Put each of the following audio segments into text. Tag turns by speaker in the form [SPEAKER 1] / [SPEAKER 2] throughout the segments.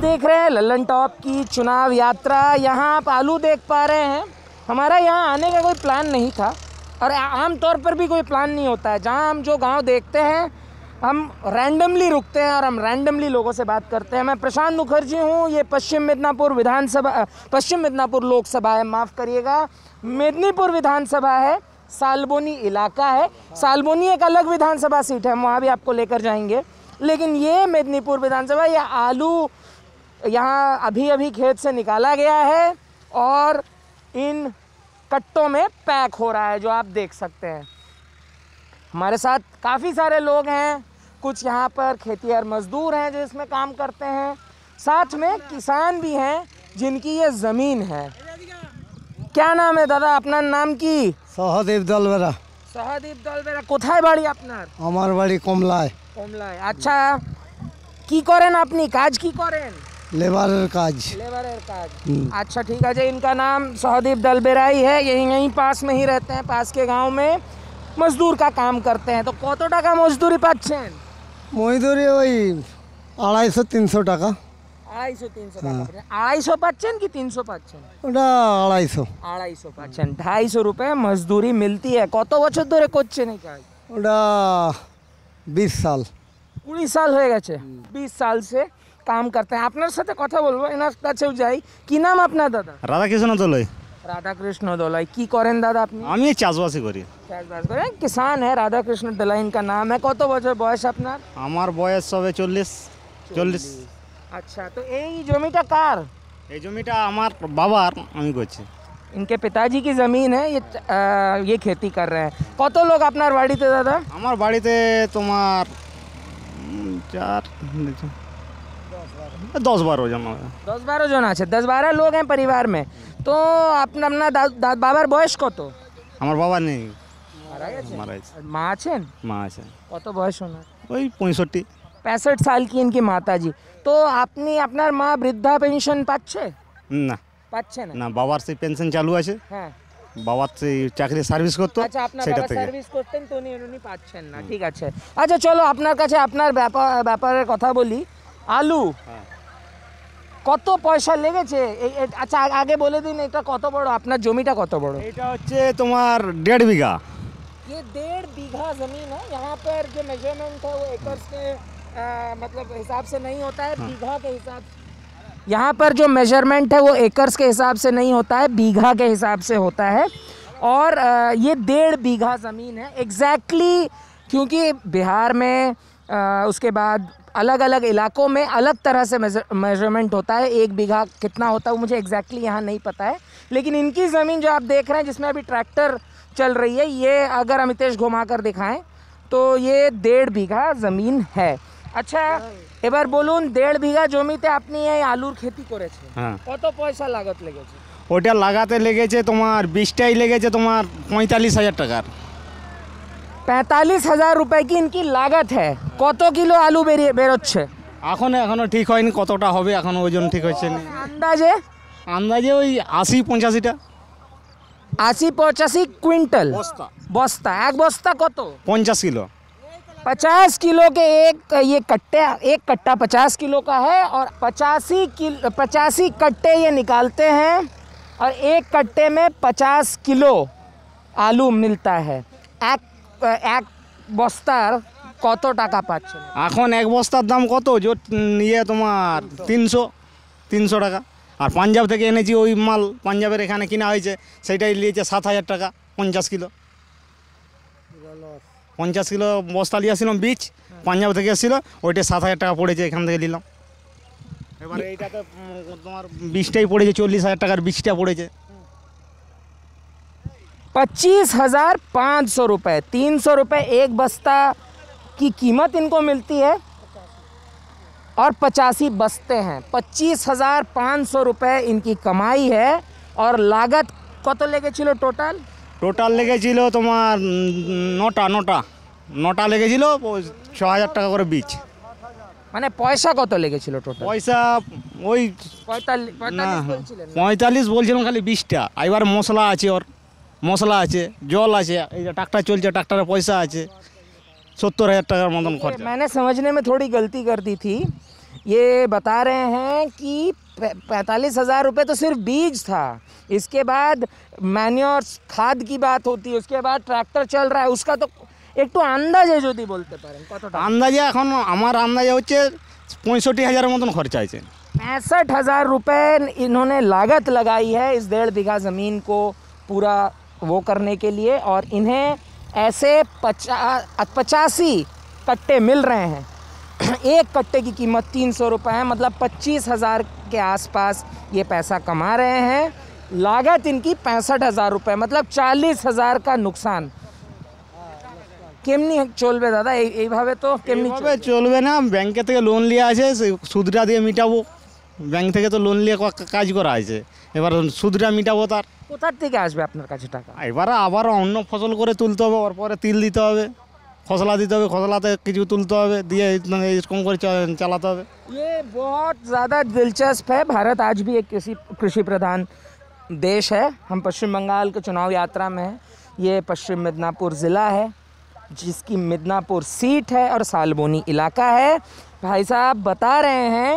[SPEAKER 1] देख रहे हैं लल्लन टॉप की चुनाव यात्रा। यहाँ आप आलू देख पा रहे हैं। हमारा यहाँ आने का कोई प्लान नहीं था और आम तौर पर भी कोई प्लान नहीं होता है। जहाँ हम जो गांव देखते हैं हम रैंडमली रुकते हैं और हम रैंडमली लोगों से बात करते हैं। मैं प्रशांत मुखर्जी हूँ। ये पश्चिम मिदनापुर लोकसभा है, माफ़ करिएगा, मेदिनीपुर विधानसभा है, सालबोनी इलाका है। सालबोनी एक अलग विधानसभा सीट है, हम वहाँ भी आपको लेकर जाएंगे। लेकिन ये मेदिनीपुर विधानसभा, ये आलू यहाँ अभी अभी खेत से निकाला गया है और इन कट्टों में पैक हो रहा है, जो आप देख सकते हैं। हमारे साथ काफ़ी सारे लोग हैं, कुछ यहाँ पर खेतिहर मजदूर हैं जो इसमें काम करते हैं, साथ में किसान भी हैं जिनकी ये ज़मीन है। क्या नाम है दादा अपना? नाम की?
[SPEAKER 2] सहदेव दलबेरा।
[SPEAKER 1] सहदेव दलबेरा। কোথায় বাড়ি আপনার?
[SPEAKER 2] আমার বাড়ি কমলায়।
[SPEAKER 1] কমলায়। আচ্ছা, কি করেন আপনি? কাজ কি করেন?
[SPEAKER 2] लेबारेर काज।
[SPEAKER 1] लेबारेर काज। अच्छा ठीक है। इनका नाम सहदेव दलबेरा ही है, यहीं पास में ही रहते हैं, पास के गांव में मजदूर का काम करते हैं। तो কত টাকা মজদুরি পাচ্ছেন?
[SPEAKER 2] মজদুরি ওই 250-300 টাকা।
[SPEAKER 1] 250-300 টাকা। 250 পাচ্ছেন কি 300 পাচ্ছেন?
[SPEAKER 2] ওটা 250।
[SPEAKER 1] 250 পাচ্ছেন। 250 रुपए मजदूरी मिलती है। কত বছর ধরে করছেন এই কাজ?
[SPEAKER 2] ওটা 20 সাল।
[SPEAKER 1] 20 সাল হয়ে গেছে। 20 সাল से काम करते हैं। আপনার সাথে কথা বলবো, এনার কাছেও যাই। কি নাম আপনার দাদা?
[SPEAKER 3] রাধাকৃষ্ণ দোলাই।
[SPEAKER 1] রাধাকৃষ্ণ দোলাই। কি করেন দাদা আপনি?
[SPEAKER 3] আমি চাষবাসই করি।
[SPEAKER 1] চাষবাস করেন, কিसान है। রাধাকৃষ্ণ দোলাই इनका नाम है। কত বছর বয়স আপনার?
[SPEAKER 3] আমার বয়স হবে 40।
[SPEAKER 1] আচ্ছা, তো এই জমিটা কার?
[SPEAKER 3] এই জমিটা আমার বাবার, আমি করছি।
[SPEAKER 1] इनके पिताजी की ज़मीन है, ये खेती कर रहे हैं। কত লোক আপনার বাড়িতে দাদা?
[SPEAKER 3] আমার বাড়িতে তোমার 10-12 জন।
[SPEAKER 1] 10-12 জন আছে। 10-12 लोग हैं परिवार में। तो अपना বাবার বয়স কত?
[SPEAKER 3] আমার বাবা নেই,
[SPEAKER 1] মারা গেছে। মা আছেন?
[SPEAKER 3] মা আছে।
[SPEAKER 1] কত বয়স ওনার?
[SPEAKER 3] ওই 65
[SPEAKER 1] साल की इनकी माता जी। तो আপনি আপনার মা বৃদ্ধা পেনশন পাচ্ছে?
[SPEAKER 3] না,
[SPEAKER 1] পাচ্ছে না।
[SPEAKER 3] না, বাবার সেই পেনশন চালু আছে।
[SPEAKER 1] হ্যাঁ,
[SPEAKER 3] বাবার সেই চাকরি সার্ভিস করতো,
[SPEAKER 1] আচ্ছা, আপনার
[SPEAKER 3] সেটা
[SPEAKER 1] বাবা
[SPEAKER 3] থেকে।
[SPEAKER 1] সার্ভিস করতেন তো উনি পাচ্ছেন না। ঠিক আছে। আচ্ছা চলো আপনার কাছে আপনার ব্যাপারের কথা বলি। আলু কত পয়সা লেগেছে? আচ্ছা আগে বলে দিন এটা কত বড়, আপনার জমিটা কত বড়?
[SPEAKER 3] এটা হচ্ছে তোমার 1.5 বিঘা।
[SPEAKER 1] ये 1.5 बीघा ज़मीन है। यहाँ पर जो मेजरमेंट है वो एकर्स के मतलब हिसाब से नहीं होता है, बीघा के हिसाब से। यहाँ पर जो मेजरमेंट है वो एकर्स के हिसाब से नहीं होता है, बीघा के हिसाब से होता है। और ये 1.5 बीघा ज़मीन है एग्जैक्टली, क्योंकि बिहार में उसके बाद अलग अलग इलाकों में अलग तरह से मेजरमेंट होता है। 1 बीघा कितना होता है मुझे एग्जैक्टली यहाँ नहीं पता है। लेकिन इनकी ज़मीन जो आप देख रहे हैं जिसमें अभी ट्रैक्टर चल रही है, ये अगर अमितेश घुमा कर दिखाएं तो ये 1.5 बीघा ज़मीन है। अच्छा এবার বলুন 1.5 বিঘা জমিতে আপনি এই আলুর खेती করেছেন, কত পয়সা লাগত লেগেছে?
[SPEAKER 3] ওটা লাগাতে লেগেছে তোমার 20টাই লেগেছে তোমার 45,000 টাকার।
[SPEAKER 1] 45,000 रुपए की इनकी लागत है। কত কিলো আলু বেরোচ্ছে?
[SPEAKER 3] এখনো ঠিক হয়নি কতটা হবে, এখনো ওজন ঠিক হচ্ছে না।
[SPEAKER 1] अंदाजे
[SPEAKER 3] ওই 80-85টা।
[SPEAKER 1] 80-85 क्विंटल बस्ता। एक बस्ता কত?
[SPEAKER 3] 50 किलो।
[SPEAKER 1] 50 किलो के एक कट्टा 50 किलो का है और 85 कट्टे ये निकालते हैं और एक कट्टे में 50 किलो आलू मिलता है। एक বস্তার কত টাকা পাচ্ছেন?
[SPEAKER 3] এখন এক বস্তার দাম কত? তোমার 300 টাকা। আর পাঞ্জাব থেকে এনেছি ওই মাল, পাঞ্জাবের এখানে কিনা হয়েছে, সেটাই নিয়েছে 7,000 টাকা 50 কিলো। 50 কিলো বস্তা নিয়ে আসছিলাম বীজ, পাঞ্জাব থেকে এসেছিলো, ওইটা 7,000 টাকা পড়েছে, এখান থেকে নিলাম। এবার এইটাতে তোমার বীজটাই পড়েছে 40,000 টাকার বীজটা পড়েছে।
[SPEAKER 1] 25,500 रुपये, 300 रुपये एक बस्ता की कीमत इनको मिलती है और 85 बस्ते हैं। 25,500 रुपये इनकी कमाई है। और लागत কত লেগেছিল টোটাল?
[SPEAKER 3] টোটাল লেগেছিল তোমার 9টা লেগেছিল, 6,000 টাকা করে বীজ।
[SPEAKER 1] মানে পয়সা কত লেগেছিল টোটাল?
[SPEAKER 3] পয়সা ওই 45 বলছিলাম খালি 20টা। এবার মশলা আছে, ওর মশলা আছে, জল আছে, এই যে ট্রাক্টর চলছে, ট্রাক্টরের পয়সা আছে, 70,000 টাকার মতন খরচা।
[SPEAKER 1] मैंने समझने में थोड़ी गलती कर दी थी। ये बता रहे हैं कि 45,000 रुपये तो सिर्फ बीज था, इसके बाद मैन्योर खाद की बात होती है, उसके बाद ट्रैक्टर चल रहा है, उसका तो एक तो अंदाजे যদি বলতে পারেন কতটা?
[SPEAKER 3] আন্দাজে এখন আমার আন্দাজে হচ্ছে 65,000 মতন খরচা আছে।
[SPEAKER 1] 65,000 रुपये इन्होंने लागत लगाई है इस 1.5 बीघा ज़मीन को पूरा वो करने के लिए, और इन्हें ऐसे 85 कट्टे मिल रहे हैं। एक कट्टे की कीमत 300 रुपये है, मतलब 25,000 के आसपास ये पैसा कमा रहे हैं। लागत इनकी 65,000 रुपये, मतलब 40,000 का नुकसान। কেমনি চলবে দাদা এইভাবে? তো কেমনি
[SPEAKER 3] চলবে না, ব্যাংকে থেকে লোন লিয়ে আছে, সুদটা দিয়ে মিটাবো। ব্যাংক থেকে তো লোন নিয়ে কাজ করা আছে, এবার সুদটা মিটাবো। তার
[SPEAKER 1] কোথা থেকে আসবে আপনার কাছে টাকা?
[SPEAKER 3] এবার আবার অন্য ফসল করে তুলতে হবে, ওর পরে তিল দিতে হবে, খসলা দিতে হবে, খসলাতে কিছু তুলতে হবে, দিয়ে এরকম করে চালাতে হবে।
[SPEAKER 1] ये बहुत ज़्यादा दिलचस्प है। भारत आज भी एक कृषि प्रधान देश है। हम पश्चिम बंगाल के चुनाव यात्रा में हैं। ये पश्चिम मिदनापुर ज़िला है, जिसकी मिदनापुर सीट है और सालबोनी इलाका है। भाई साहब बता रहे हैं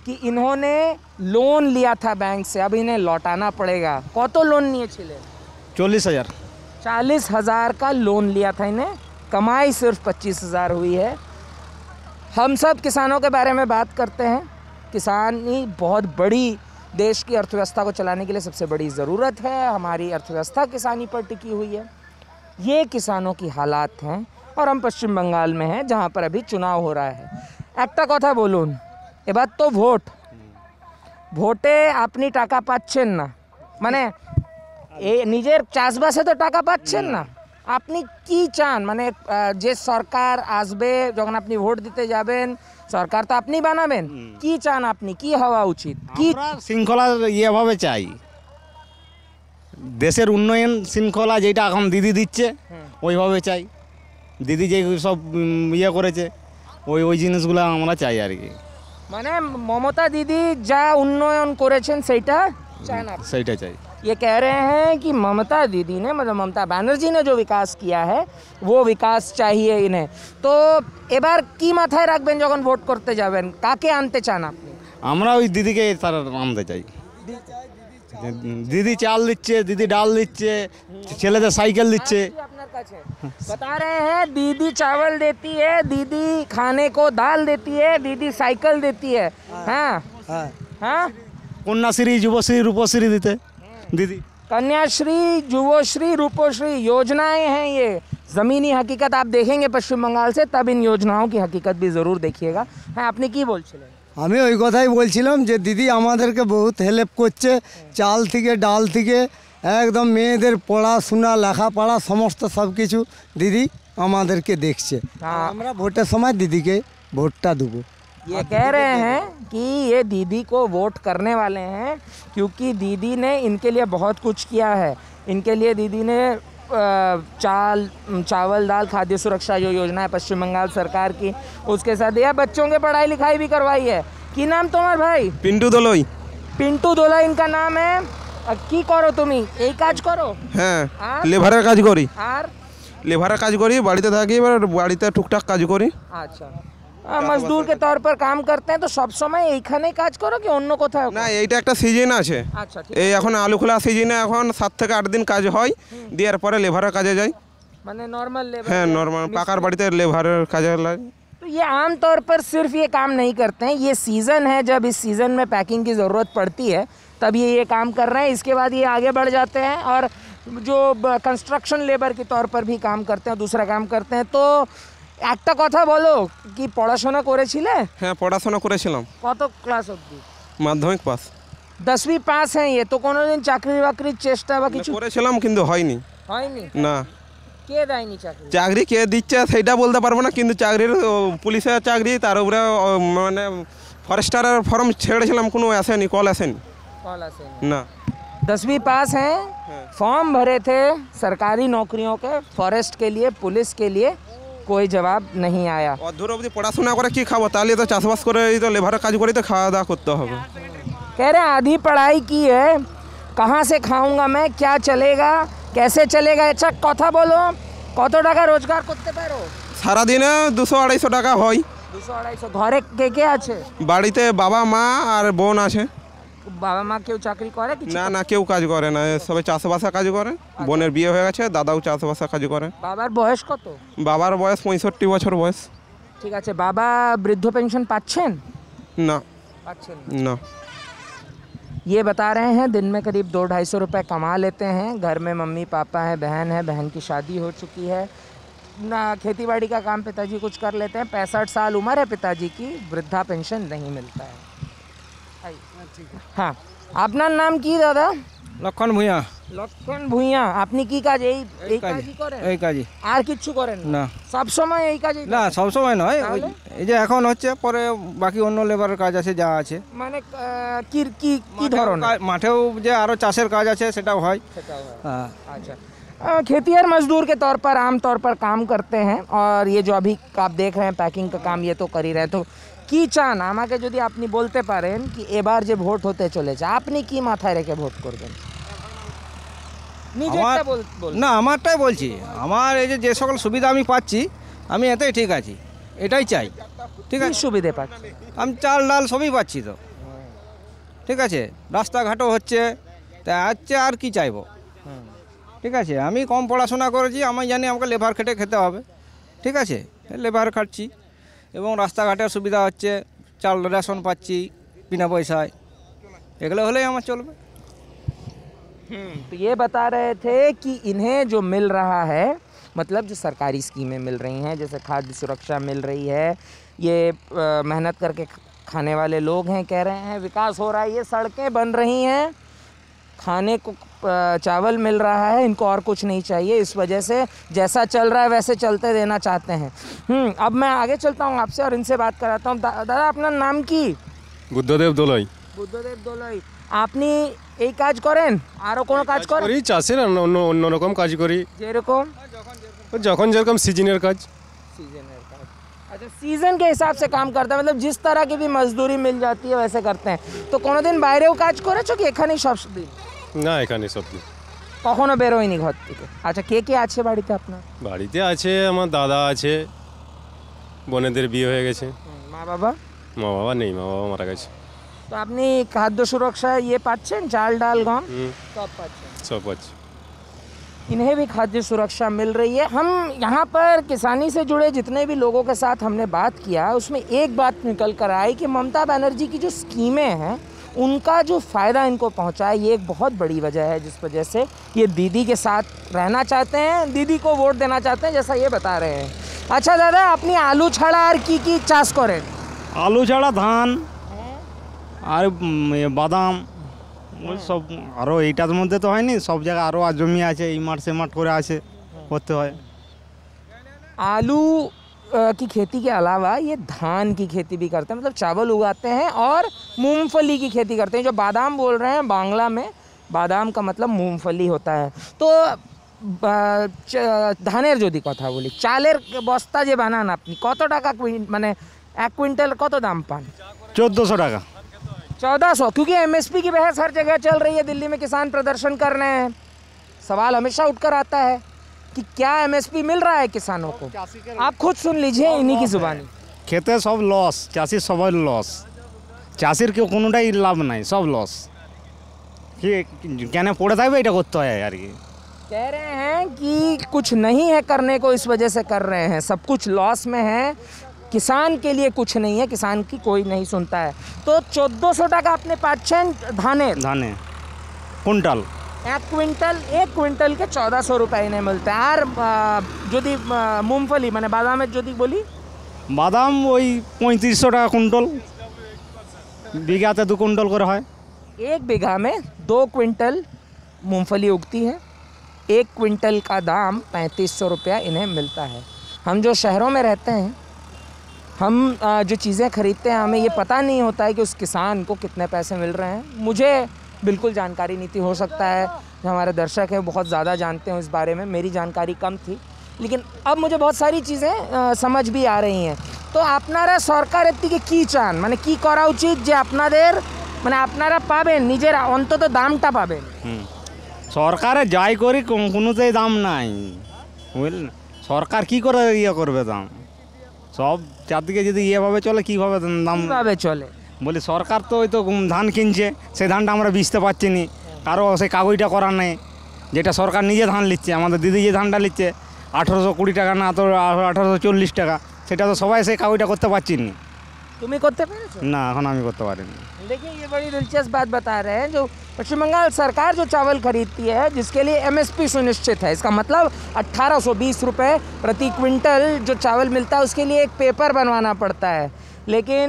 [SPEAKER 1] कि इन्होंने लोन लिया था बैंक से, अब इन्हें लौटाना पड़ेगा। कतो लोन लिए छिले?
[SPEAKER 3] 40,000।
[SPEAKER 1] 40,000 का लोन लिया था इन्हें, कमाई सिर्फ 25,000 हुई है। हम सब किसानों के बारे में बात करते हैं। किसानी बहुत बड़ी देश की अर्थव्यवस्था को चलाने के लिए सबसे बड़ी ज़रूरत है। हमारी अर्थव्यवस्था किसानी पर टिकी हुई है। ये किसानों की हालात हैं, और हम पश्चिम बंगाल में हैं जहाँ पर अभी चुनाव हो रहा है। একটা কথা বলুন, এবার তো ভোটে আপনি টাকা পাচ্ছেন না, মানে এই নিজের চাষবাসে তো টাকা পাচ্ছেন না। আপনি কি চান, মানে যে সরকার আসবে যখন আপনি ভোট দিতে যাবেন, সরকার তো আপনি বানাবেন, কি চান আপনি, কি হওয়া উচিত? কি
[SPEAKER 3] শৃঙ্খলা এভাবে চাই, দেশের উন্নয়ন শৃঙ্খলা যেটা এখন দিদি দিচ্ছে ওইভাবে চাই। দিদি যে সব করেছে ওই জিনিসগুলো আমরা চাই আর কি।
[SPEAKER 1] মানে মমতা দিদি যা উন্নয়ন করেছেন সেইটা চান আপনি?
[SPEAKER 3] সেইটা চাই।
[SPEAKER 1] ये कह रहे हैं कि ममता दीदी ने, मतलब ममता बनर्जी ने जो विकास किया है वो विकास चाहिए इन्हें। तो এবার কি মাথায় রাখবেন যখন ভোট করতে যাবেন? কাকে আনতে চান আপনি?
[SPEAKER 3] আমরা ওই দিদিকে তার আনতে চাই। দিদি চাল দিচ্ছে, দিদি ডাল দিচ্ছে, ছেলেদের সাইকেল দিচ্ছে।
[SPEAKER 1] बता रहे हैं दीदी चावल देती है, दीदी खाने को दाल देती है, दीदी साइकिल देती है। हाँ हाँ,
[SPEAKER 3] কন্যাশ্রী, যুবশ্রী, রূপশ্রী দিতে दीदी।
[SPEAKER 1] कन्याश्री, जुवोश्री, रूपोश्री योजनाएं हैं ये। ज़मीनी हकीकत आप देखेंगे पश्चिम बंगाल से, तब इन योजनाओं की हकीकत भी ज़रूर देखिएगा। हाँ, আপনি কি বলছিলেন?
[SPEAKER 2] আমি ওই কথাই বলছিলাম যে দিদি আমাদেরকে বহুত হেল্প করছে, চাল থেকে ডাল থেকে একদম মেয়েদের পড়াশোনা লেখাপড়া সমস্ত সব কিছু দিদি আমাদেরকে দেখছে। আমরা ভোটের সময় দিদিকে ভোটটা দেবো।
[SPEAKER 1] ये कह रहे हैं कि ये दीदी को वोट करने वाले हैं, क्योंकि दीदी ने इनके लिए बहुत कुछ किया है। इनके लिए दीदी ने चावल दाल खाद्य सुरक्षा जो योजना है पश्चिम बंगाल सरकार की, उसके साथ यह बच्चों के पढ़ाई लिखाई भी करवाई है। की नाम तुम्हार भाई?
[SPEAKER 4] पिंटू दोलई।
[SPEAKER 1] पिंटू दोलई इनका नाम है। কি করো তুমি? এই কাজ করো?
[SPEAKER 4] হ্যাঁ, লেবারের কাজ করি।
[SPEAKER 1] আর
[SPEAKER 4] লেবারের কাজ করি, বাড়িতে থাকি, এবার বাড়িতে টুকটাক কাজ করি।
[SPEAKER 1] আচ্ছা, मजदूर के तौर पर काम करते हैं। तो सब समय এইখানে কাজ করো কি অন্য কোথাও?
[SPEAKER 4] না, এইটা একটা সিজন আছে।
[SPEAKER 1] আচ্ছা,
[SPEAKER 4] এই এখন আলু খোলা সিজনে এখন 7 থেকে 8 দিন কাজ হয়, দেওয়ার পরে লেবারের কাজে যাই।
[SPEAKER 1] মানে নর্মাল লেবার?
[SPEAKER 4] হ্যাঁ, নর্মাল পাকার বাড়িতে লেবারের काजे লাগে।
[SPEAKER 1] तो ये आम तौर पर सिर्फ ये काम नहीं करते हैं, ये सीज़न है, जब इस सीज़न में पैकिंग की ज़रूरत पड़ती है तब ये काम कर रहे हैं। इसके बाद ये आगे बढ़ जाते हैं और जो कंस्ट्रक्शन लेबर के तौर पर भी काम करते हैं, दूसरा काम करते हैं। তো একটা কথা বলো, কি পড়াশোনা করেছিলে?
[SPEAKER 4] হ্যাঁ, পড়াশোনা করেছিলাম।
[SPEAKER 1] কত ক্লাস অবধি?
[SPEAKER 4] মাধ্যমিক পাস।
[SPEAKER 1] 10वीं পাস हैं ये, তো কোনোদিন চাকরি বাকরির চেষ্টা বা কিছু
[SPEAKER 4] করেছিলাম কিন্তু হয়নি।
[SPEAKER 1] হয়নি?
[SPEAKER 4] না।
[SPEAKER 1] কে দেয়নি চাকরি?
[SPEAKER 4] চাকরি কে দিচ্ছে সেটা বলতে পারবো না, কিন্তু চাকরির পুলিশের চাকরি, তার উপরে মানে ফরেস্টারের ফর্ম ছেড়েছিলাম, কোনো আসেনি, কল আসেনি।
[SPEAKER 1] कॉल আসেনি?
[SPEAKER 4] না।
[SPEAKER 1] 10वीं पास हैं, फॉर्म भरे थे सरकारी नौकरियों के, फॉरेस्ट के लिए, पुलिस के लिए, कोई जवाब नहीं आया।
[SPEAKER 4] অধুর অবধি পড়াশোনা করে কি খাবো? তাহলে তো চাষবাস করে তো লেবারের কাজ করে তো খাওয়া দাওয়া করতে হবে।
[SPEAKER 1] कह रहे आधी पढ़ाई की है, कहाँ से खाऊंगा मैं, क्या चलेगा, कैसे चलेगा? अच्छा কথা বলো, কত টাকা রোজগার করতে পারো?
[SPEAKER 4] সারাদিনে 200-250 টাকা হয়।
[SPEAKER 1] 200-250 ঘরে কে আছে?
[SPEAKER 4] বাড়িতে বাবা মা আর বোন আছে।
[SPEAKER 1] বাবা মা কেউ চাকরি করে কিছু?
[SPEAKER 4] না না, কেউ কাজ করে না, সবাই চাষবাসা কাজ করে। বোনের বিয়ে হয়ে গেছে, দাদাও চাষবাসা কাজ করে।
[SPEAKER 1] বাবার বয়স কত?
[SPEAKER 4] বাবার বয়স 65 বছর বয়স।
[SPEAKER 1] ঠিক আছে, বাবা বৃদ্ধ পেंशन পাচ্ছেন?
[SPEAKER 4] না
[SPEAKER 1] পাচ্ছেন
[SPEAKER 4] না।
[SPEAKER 1] ये बता रहे हैं दिन में करीब 200-250 रुपए कमा लेते हैं। घर में मम्मी पापा है, बहन की शादी हो चुकी है ना, खेतीबाड़ी का काम पिताजी कुछ कर लेते हैं। 65 साल उम्र है पिताजी की, वृद्धा पेंशन नहीं मिलता है। हाँ, আপনার নাম কি দাদা?
[SPEAKER 2] লক্ষণ ভূঁইয়া।
[SPEAKER 1] লক্ষণ ভূঁইয়া। আপনি কি কাজ এই কাজই করেন?
[SPEAKER 2] এই কাজই।
[SPEAKER 1] আর কিছু করেন
[SPEAKER 2] না।
[SPEAKER 1] সব সময় এই কাজই?
[SPEAKER 2] না সব সময় নয়,
[SPEAKER 1] তাহলে?
[SPEAKER 2] এই যে এখন হচ্ছে, পরে বাকি অন্য লেবারের কাজ আছে যা আছে।
[SPEAKER 1] মানে কি কি কি ধরনের?
[SPEAKER 2] মাঠেও যে আরো চাষের কাজ আছে সেটাও হয়।
[SPEAKER 1] সেটাও হয়।
[SPEAKER 2] হ্যাঁ।
[SPEAKER 1] अच्छा, खेतिहर मजदूर के तौर पर आम तौर पर काम करते हैं, और ये जो अभी आप देख रहे हैं पैकिंग का काम, ये तो कर ही रहे। तो কি চান আমাকে যদি আপনি বলতে পারেন কি এবার যে ভোট হতে চলেছে আপনি কি মাথায় রেখে ভোট করবেন? নিজেরটা বল।
[SPEAKER 2] না আমারটাই বলছি, আমার এই যে সকল সুবিধা আমি পাচ্ছি আমি এতেই ঠিক আছি, এটাই চাই। ঠিক
[SPEAKER 1] কি
[SPEAKER 2] আছে,
[SPEAKER 1] সুবিধে পাচ্ছেন?
[SPEAKER 2] আমি চাল ডাল সবই পাচ্ছি তো। ঠিক আছে, রাস্তাঘাটও হচ্ছে, তা হচ্ছে আর কি চাইবো। ঠিক আছে, আমি কম পড়াশোনা করেছি, আমি জানি আমাকে লেবার খেটে খেতে হবে। ঠিক আছে, লেবার খাটছি এবং রাস্তাঘাটের সুবিধা হচ্ছে, চাল রেশন পাচ্ছি বিনা পয়সায়, এগুলো হলেই আমার চলবে।
[SPEAKER 1] तो ये बता रहे थे कि इन्हें जो मिल रहा है, मतलब जो सरकारी स्कीमें मिल रही हैं, जैसे खाद्य सुरक्षा मिल रही है, ये मेहनत करके खाने वाले लोग हैं कह रहे हैं विकास हो रहा है, ये सड़कें बन रही हैं, खाने को चावल मिल रहा है, इनको और कुछ नहीं चाहिए। इस वजह से जैसा चल रहा है वैसे चलते देना चाहते हैं। अब मैं आगे चलता हूँ आपसे और इनसे बात कराता हूँ। दादा আপনার নাম কি?
[SPEAKER 5] বুদ্ধদেব দোলই।
[SPEAKER 1] বুদ্ধদেব দোলই। আপনি এই কাজ করেন? আরও কোনো কাজ করেন?
[SPEAKER 5] করি, চাষের অন্য রকম কাজ করি,
[SPEAKER 1] যেরকম
[SPEAKER 5] যখন যেরকম সিজনের কাজ।
[SPEAKER 1] सीजनल का। अच्छा, सीजन के हिसाब से काम करता है, मतलब जिस तरह की भी मजदूरी मिल जाती है वैसे करते हैं। तो কোনো দিন বাইরেও কাজ করেছো কি এখানেই সব দিন?
[SPEAKER 5] না, এখানে সব দিন।
[SPEAKER 1] কখনো বেরোয়নি ঘর থেকে? আচ্ছা, কে কে আছে বাড়িতে আপনার?
[SPEAKER 5] বাড়িতে আছে আমার দাদা আছে, বোনেদের বিয়ে হয়ে গেছে।
[SPEAKER 1] মা বাবা?
[SPEAKER 5] মা বাবা নেই, মা বাবা মারা গেছে।
[SPEAKER 1] তো আপনি খাদ্য সুরक्षा ये পাচ্ছেন, চাল ডাল গম সব পাচ্ছেন?
[SPEAKER 5] সব আছে।
[SPEAKER 1] इन्हें भी खाद्य सुरक्षा मिल रही है। हम यहाँ पर किसानी से जुड़े जितने भी लोगों के साथ हमने बात किया, उसमें एक बात निकल कर आई कि ममता बनर्जी की जो स्कीमें हैं उनका जो फ़ायदा इनको पहुँचा है, ये एक बहुत बड़ी वजह है जिस वजह से ये दीदी के साथ रहना चाहते हैं, दीदी को वोट देना चाहते हैं, जैसा ये बता रहे हैं। अच्छा दादा, अपनी आलू छाड़ा और की चाष करें?
[SPEAKER 3] আলু ছাড়া ধান আর বাদাম, ওই সব। আরও এইটার মধ্যে তো হয়নি, সব জায়গায় আরও জমি আছে, এই মাঠ সে মাঠ করে আছে, করতে হয়।
[SPEAKER 1] आलू की खेती के अलावा ये धान की खेती भी करते हैं, मतलब चावल उगाते हैं, और मूंगफली की खेती करते हैं। जो बादाम बोल रहे हैं, बांग्ला में बादाम का मतलब मूंगफली होता है। तो ধানের যদি কথা বলি, চালের বস্তা যে বানান আপনি, কত টাকা মানে 1 কুইন্টাল কত দাম পান?
[SPEAKER 3] 1400 টাকা।
[SPEAKER 1] 1400? क्योंकि एमएसपी की बहस हर जगह चल रही है, दिल्ली में किसान प्रदर्शन कर रहे हैं, सवाल हमेशा उठकर आता है कि क्या एमएसपी मिल रहा है किसानों को? आप खुद सुन लीजिए इन्हीं की जुबानी।
[SPEAKER 3] খেতে সব লস, চাষির সবাই লস, চাষির কেউ কোনোটাই লাভ নাই, সব লস। কি কেন পড়ে থাকবে, এটা করতে হয় আর কি।
[SPEAKER 1] कह रहे हैं कि कुछ नहीं है करने को, इस वजह से कर रहे हैं, सब कुछ लॉस में है, किसान के लिए कुछ नहीं है, किसान की कोई नहीं सुनता है। तो 1400 টাকা আপনি পাচ্ছেন ধানের?
[SPEAKER 3] ধানে কুইন্টাল
[SPEAKER 1] 1 কুইন্টালকে 1400 रुपये इन्हें मिलता है। और যদি मूंगफली মানে বাদামের যদি বলি,
[SPEAKER 3] বাদাম ওই 3500 টাকা কুইন্টাল, বিঘাতে 2 কুইন্টাল করে হয়।
[SPEAKER 1] 1 बीघा में 2 क्विंटल मूंगफली उगती है, 1 क्विंटल का दाम 3500 रुपया इन्हें मिलता है। हम जो शहरों में रहते हैं, हम जो चीज़ें खरीदते हैं, हमें ये पता नहीं होता है कि उस किसान को कितने पैसे मिल रहे हैं। मुझे बिल्कुल जानकारी नहीं थी, हो सकता है जो हमारे दर्शक हैं बहुत ज़्यादा जानते हैं इस बारे में, मेरी जानकारी कम थी, लेकिन अब मुझे बहुत सारी चीज़ें समझ भी आ रही हैं। तो আপনারা সরকারের থেকে কী চান, মানে কি করা উচিত যে আপনাদের মানে আপনারা পাবেন, নিজের অন্তত দামটা পাবেন?
[SPEAKER 3] সরকারে যাই করি কোনোতেই দাম নাই, বুঝলেন? সরকার কি করে ইয়ে করবে দাম? সব চারদিকে যদি এভাবে চলে কীভাবে দাম
[SPEAKER 1] কিভাবে চলে?
[SPEAKER 3] বলি সরকার তো ওই তো ধান কিনছে, সেই ধানটা আমরা বেচতে পারছি নি, কারো সেই কাগজটা করার নেই, যেটা সরকার নিজে ধান নিচ্ছে। আমাদের দিদি যে ধানটা নিচ্ছে 1820 টাকা না তো 1840 টাকা, সেটা তো সবাই সেই কাগজটা করতে পারছি নি।
[SPEAKER 1] तुम्हें करते पेरेছো?
[SPEAKER 3] না এখন আমি করতে পারিনি।
[SPEAKER 1] देखिए ये बड़ी दिलचस्प बात बता रहे हैं। जो पश्चिम बंगाल सरकार जो चावल खरीदती है जिसके लिए एमएसपी सुनिश्चित है, इसका मतलब 1820 रुपये प्रति क्विंटल जो चावल मिलता है उसके लिए एक पेपर बनवाना पड़ता है, लेकिन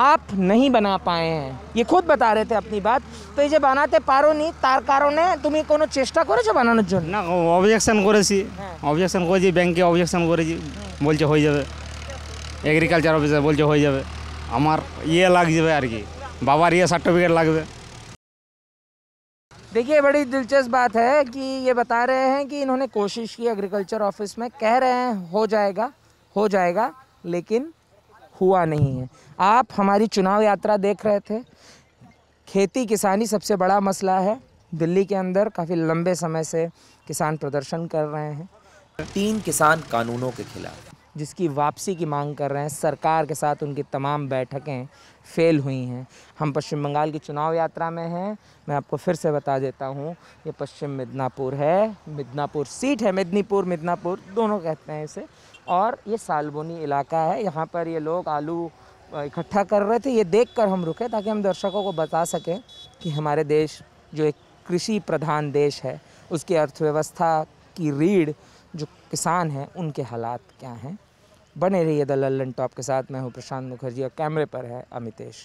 [SPEAKER 1] आप नहीं बना पाए हैं। ये खुद बता रहे थे अपनी बात। तो ये जो बनाते पारो नहीं तार কারণে তুমি কোনো চেষ্টা করেছো বানানোর জন্য?
[SPEAKER 3] না অবজেকশন করেছি, অবজেকশন করেছি, ব্যাংকে অবজেকশন করেছি, বলছে হয়ে যাবে, এগ্রিকালচার অফিসার বলছে হয়ে যাবে, আমার ইয়ে লাগবে আর কি, বাবার ইয়ে সার্টিফিকেট লাগবে।
[SPEAKER 1] देखिए बड़ी दिलचस्प बात है कि ये बता रहे हैं कि इन्होंने कोशिश की एग्रीकल्चर ऑफिस में, कह रहे हैं हो जाएगा, लेकिन हुआ नहीं है। आप हमारी चुनाव यात्रा देख रहे थे। खेती किसानी सबसे बड़ा मसला है। दिल्ली के अंदर काफ़ी लंबे समय से किसान प्रदर्शन कर रहे हैं,
[SPEAKER 6] 3 किसान कानूनों के खिलाफ,
[SPEAKER 1] जिसकी वापसी की मांग कर रहे हैं। सरकार के साथ उनकी तमाम बैठकें फेल हुई हैं। हम पश्चिम बंगाल की चुनाव यात्रा में हैं। मैं आपको फिर से बता देता हूँ, ये पश्चिम मिदनापुर है, मिदनापुर सीट है, मिदनापुर दोनों कहते हैं इसे, और ये सालबोनी इलाका है। यहाँ पर ये लोग आलू इकट्ठा कर रहे थे। ये देखकर हम रुके ताकि हम दर्शकों को बता सकें कि हमारे देश जो एक कृषि प्रधान देश है उसकी अर्थव्यवस्था की रीढ़ जो किसान हैं उनके हालात क्या हैं। बने रहिए द लल्लन टॉप के साथ। मैं हूँ प्रशांत मुखर्जी और कैमरे पर है अमितेश।